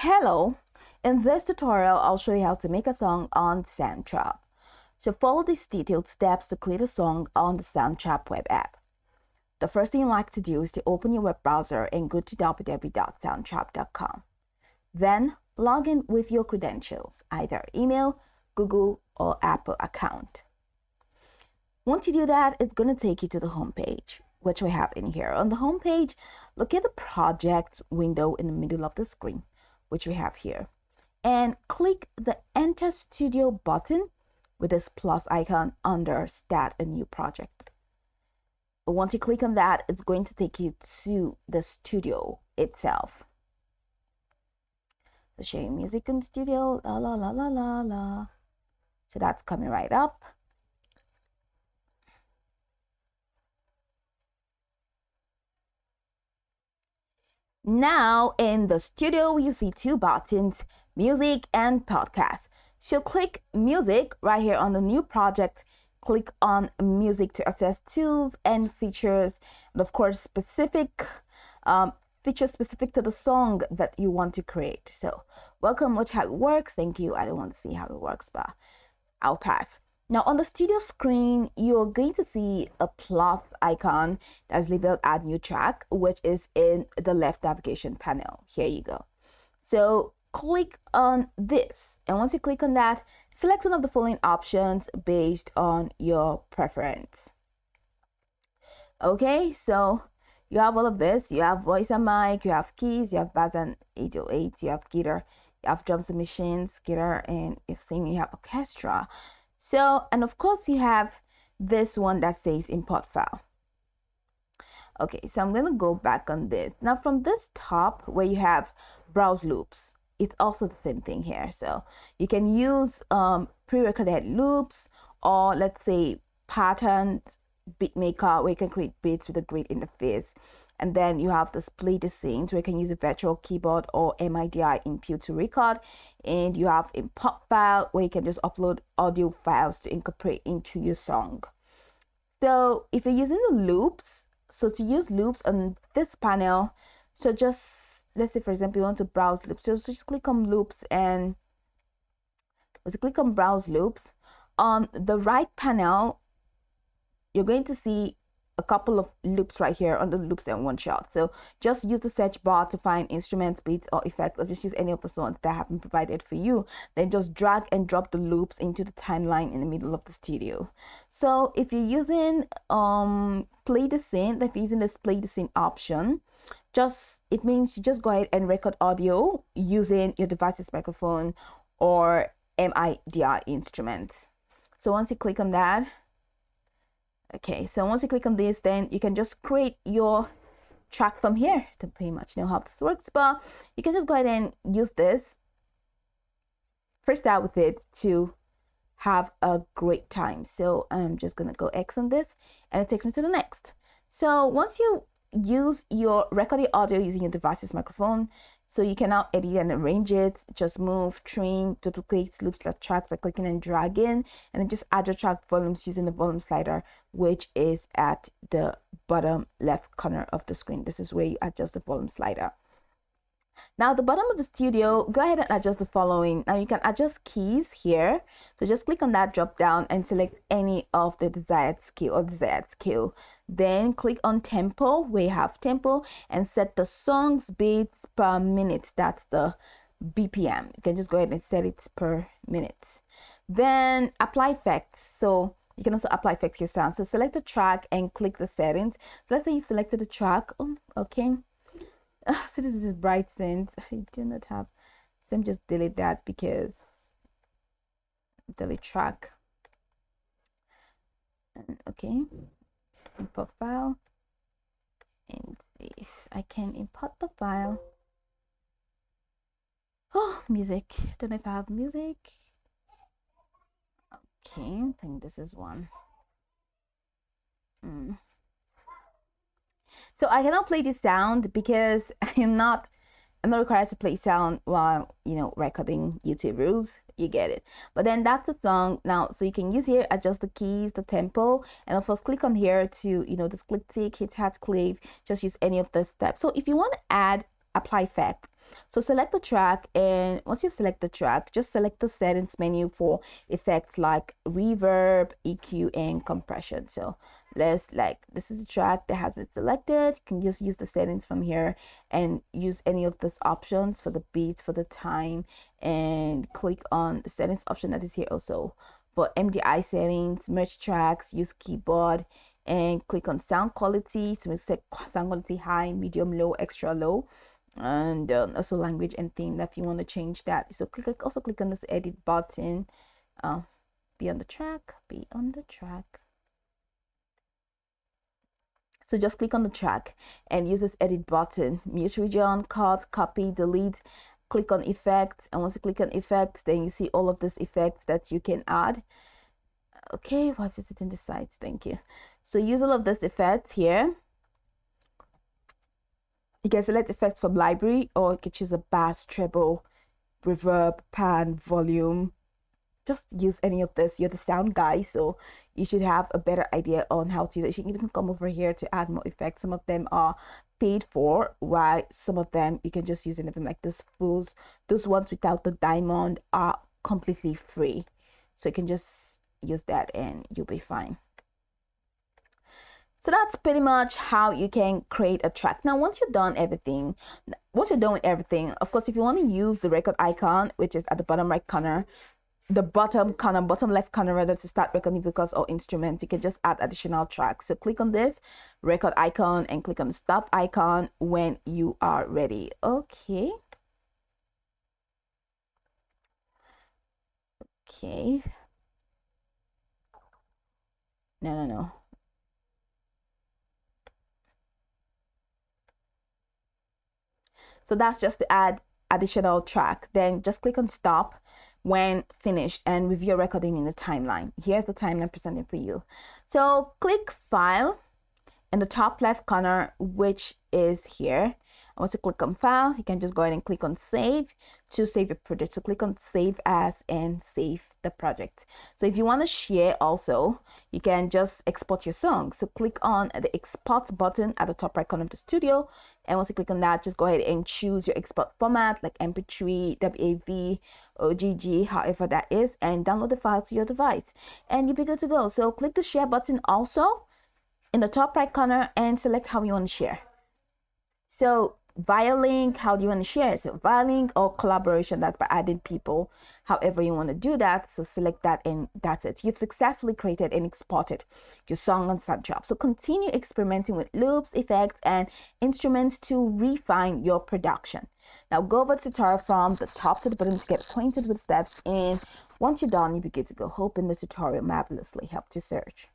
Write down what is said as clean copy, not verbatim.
Hello, in this tutorial I'll show you how to make a song on Soundtrap. So follow these detailed steps to create a song on the Soundtrap web app. The first thing you like to do is to open your web browser and go to www.soundtrap.com. Then log in with your credentials, either email, Google, or Apple account. Once you do that, it's going to take you to the home page, which we have in here. On the home page, look at the project window in the middle of the screen, which we have here, and click the Enter Studio button with this plus icon under Start a New Project. Once you click on that, it's going to take you to the studio itself. So showing music in studio, la la la la la la. So that's coming right up. Now in the studio, you see two buttons, music and podcast. So click music right here on the new project. Click on music to access tools and features, and of course features specific to the song that you want to create. So welcome, watch how it works. Thank you. I don't want to see how it works, but I'll pass. Now on the studio screen, you're going to see a plus icon that's labeled Add New Track, which is in the left navigation panel. Here you go. So click on this. And once you click on that, select one of the following options based on your preference. Okay, so you have all of this. You have voice and mic, you have keys, you have bass and 808, you have guitar, you have drums and machines, guitar, and if singing, you have orchestra. So, and of course you have this one that says import file. Okay, so I'm gonna go back on this. Now from this top where you have browse loops, it's also the same thing here. So you can use pre-recorded loops, or let's say patterned beat maker where you can create beats with a great interface. And then you have the split the scenes where you can use a virtual keyboard or MIDI input to record. And you have import file where you can just upload audio files to incorporate into your song. So if you're using the loops, so to use loops on this panel, so just let's say for example you want to browse loops. So just click on loops, and click on browse loops. On the right panel, you're going to see a couple of loops right here on the loops and one shot. So just use the search bar to find instruments, beats, or effects, or just use any of the songs that have been provided for you. Then just drag and drop the loops into the timeline in the middle of the studio. So if you're using play the scene, if you're using this play the scene option, it means you just go ahead and record audio using your device's microphone or MIDI instrument. So once you click on that, okay, so once you click on this, then you can just create your track from here. To pretty much know how this works, but you can just go ahead and use this, first out with it, to have a great time. So I'm just gonna go X on this, and it takes me to the next. So once you use your recorded audio using your device's microphone, so you can now edit and arrange it, just move, trim, duplicate, loop select tracks by clicking and dragging, and then just add your track volumes using the volume slider, which is at the bottom left corner of the screen. This is where you adjust the volume slider. Now at the bottom of the studio, go ahead and adjust the following. Now you can adjust keys here. So just click on that drop down and select any of the desired scale. Then click on tempo where you have tempo, and set the song's beats per minute. That's the BPM. You can just go ahead and set it per minute. Then apply effects. So you can also apply effects to your sound. So select a track and click the settings. So let's say you selected the track. Okay. So this is a bright scent. I do not have, so let me just delete that, because delete track. Okay, import file, and see if I can import the file. Oh, music. Don't know if I have music. Okay, I think this is one. So I cannot play this sound because I'm not required to play sound while recording YouTube rules. You get it. But then that's the song now. So you can use here, adjust the keys, the tempo, and of course click on here to just click tick, hit hat, click, just use any of the steps. So if you want to add apply effect, So select the track, and once you select the track, just select the settings menu for effects like reverb, EQ, and compression. So this is a track that has been selected. You can just use the settings from here and use any of these options for the beat, for the time, and click on the settings option that is here also. For MDI settings, merge tracks, use keyboard, and click on sound quality. So we set sound quality high, medium, low, extra low, and also language and theme if you want to change that. So also click on this edit button. Be on the track, be on the track. So just click on the track and use this edit button, mute region, cut, copy, delete. Click on effects, and once you click on effects, then you see all of these effects that you can add. Okay, while visiting the site, thank you. So use all of this effects here. You can select effects from library, or you can choose a bass, treble, reverb, pan, volume. Just use any of this. You're the sound guy, so you should have a better idea on how to use it. You can even come over here to add more effects. Some of them are paid for, while some of them you can just use anything like this. Those ones without the diamond are completely free, so you can just use that and you'll be fine. So that's pretty much how you can create a track. Now, once you're done with everything, of course, if you want to use the record icon, which is at the bottom right corner, the bottom left corner rather, to start recording vocals or instruments, you can just add additional tracks. So click on this record icon and click on the stop icon when you are ready. Okay. No. So that's just to add additional track. Then just click on stop when finished and review your recording in the timeline. Here's the timeline presented for you. So click file in the top left corner, which is here. Once you click on file, you can just go ahead and click on save to save your project. So click on save as and save the project. So if you want to share also, you can just export your song. So click on the export button at the top right corner of the studio. And once you click on that, just go ahead and choose your export format like MP3, WAV, OGG, however that is, and download the file to your device. And you'll be good to go. So click the share button also in the top right corner and select how you want to share. So via link, how do you want to share? So via link or collaboration, that's by adding people, however you want to do that. So select that and that's it. You've successfully created and exported your song on Soundtrap. So continue experimenting with loops, effects, and instruments to refine your production. Now go over to tutorial from the top to the bottom to get acquainted with steps, and once you're done, you'll be good to go. Hoping this tutorial marvelously helped you search.